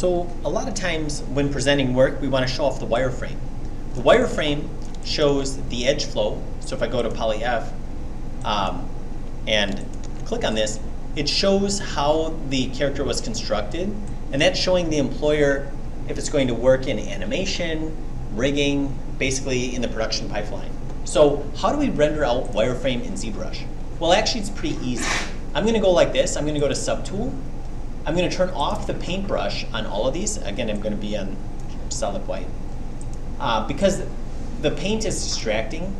So a lot of times when presenting work, we want to show off the wireframe. The wireframe shows the edge flow. So if I go to Poly F and click on this, it shows how the character was constructed, and that's showing the employer if it's going to work in animation, rigging, basically in the production pipeline. So how do we render out wireframe in Zbrush? Well, actually it's pretty easy. I'm going to go like this. I'm going to go to Subtool. I'm going to turn off the paintbrush on all of these. Again, I'm going to be on solid white. Because the paint is distracting.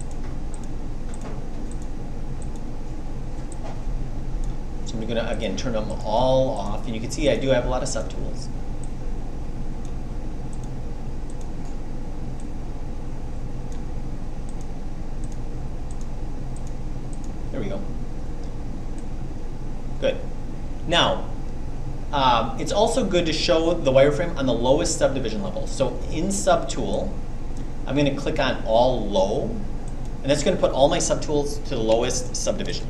So I'm going to, again, turn them all off. And you can see I do have a lot of subtools. There we go. Good. Now, it's also good to show the wireframe on the lowest subdivision level. So in Subtool, I'm going to click on All Low, and that's going to put all my subtools to the lowest subdivision.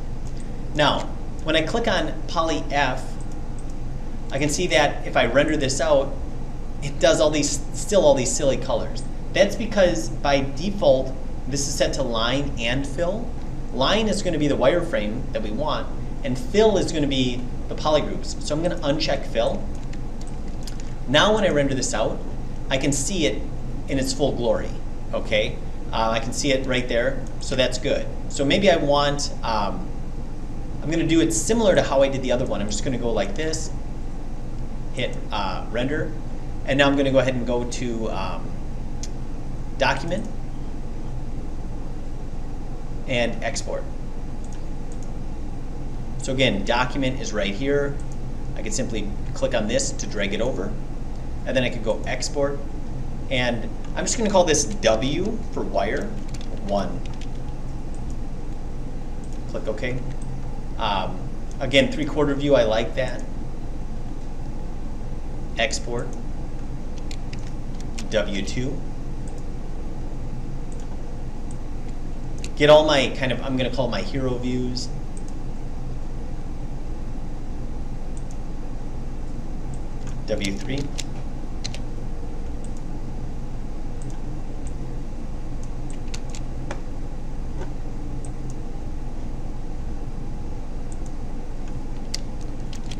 Now, when I click on Poly F, I can see that if I render this out, it does still all these silly colors. That's because by default, this is set to line and fill. Line is going to be the wireframe that we want, and fill is going to be the polygroups. So I'm going to uncheck fill. Now when I render this out, I can see it in its full glory. Okay, I can see it right there, so that's good. So maybe I want, I'm going to do it similar to how I did the other one. I'm just going to go like this, hit render, and now I'm going to go ahead and go to Document and Export. So again, Document is right here. I can simply click on this to drag it over, and then I could go Export, and I'm just going to call this W for wire 1. Click OK. Again, 3/4 view, I like that. Export, W2. Get all my kind of, I'm going to call my hero views. W3.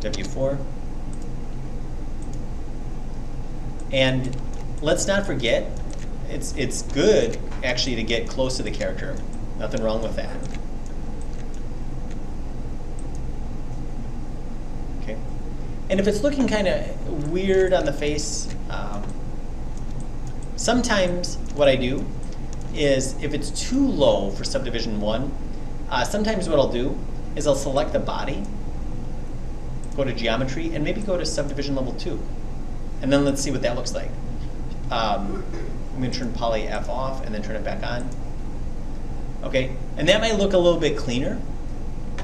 W4. And let's not forget, it's good actually to get close to the character. Nothing wrong with that. Okay. And if it's looking kind of weird on the face, sometimes what I do is if it's too low for subdivision 1, sometimes what I'll do is I'll select the body, go to geometry, and maybe go to subdivision level 2. And then let's see what that looks like. I'm going to turn Poly F off and then turn it back on. Okay, and that might look a little bit cleaner.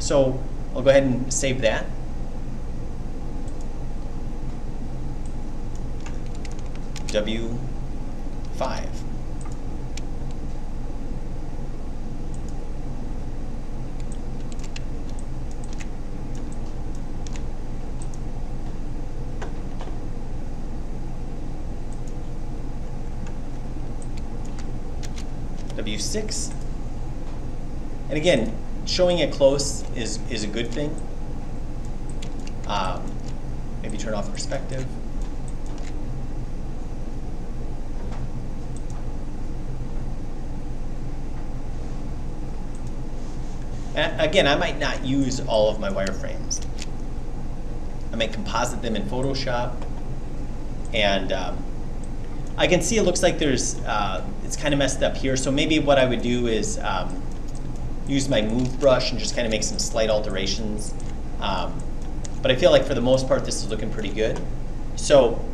So I'll go ahead and save that. W5. W6. And again, showing it close is a good thing. Maybe turn off perspective. And again, I might not use all of my wireframes. I might composite them in Photoshop. And I can see it looks like there's, it's kind of messed up here. So maybe what I would do is use my move brush and just kind of make some slight alterations. But I feel like for the most part, this is looking pretty good. So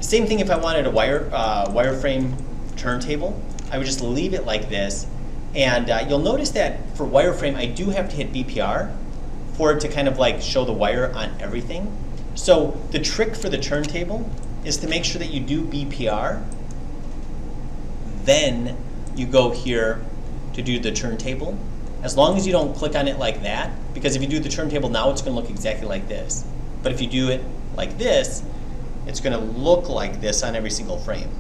same thing if I wanted a wireframe turntable, I would just leave it like this. And you'll notice that for wireframe, I do have to hit BPR for it to kind of like show the wire on everything. So the trick for the turntable is to make sure that you do BPR, then you go here to do the turntable. As long as you don't click on it like that, because if you do the turntable now, it's going to look exactly like this. But if you do it like this, it's going to look like this on every single frame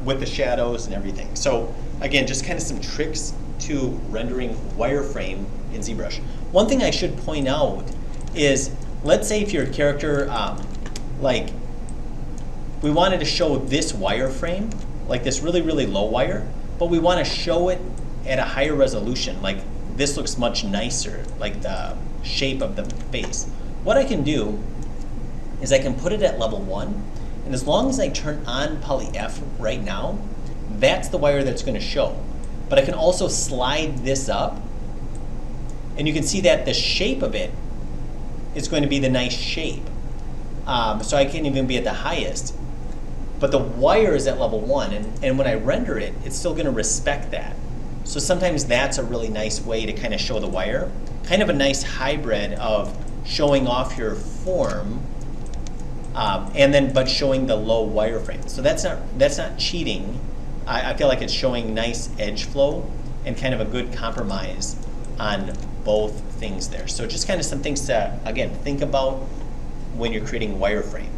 with the shadows and everything. So again, just kind of some tricks to rendering wireframe in ZBrush. One thing I should point out is, let's say if your character, like, we wanted to show this wireframe, like this really, really low wire, but we want to show it at a higher resolution, like this looks much nicer, like the shape of the face. What I can do is I can put it at level 1, and as long as I turn on poly F right now, that's the wire that's going to show. But I can also slide this up, and you can see that the shape of it is going to be the nice shape. So I can't even be at the highest. But the wire is at level 1, and when I render it, it's still going to respect that. So sometimes that's a really nice way to kind of show the wire. Kind of a nice hybrid of showing off your form, but showing the low wireframe. So that's not cheating. I feel like it's showing nice edge flow and kind of a good compromise on both things there. So just kind of some things to, again, think about when you're creating wireframe.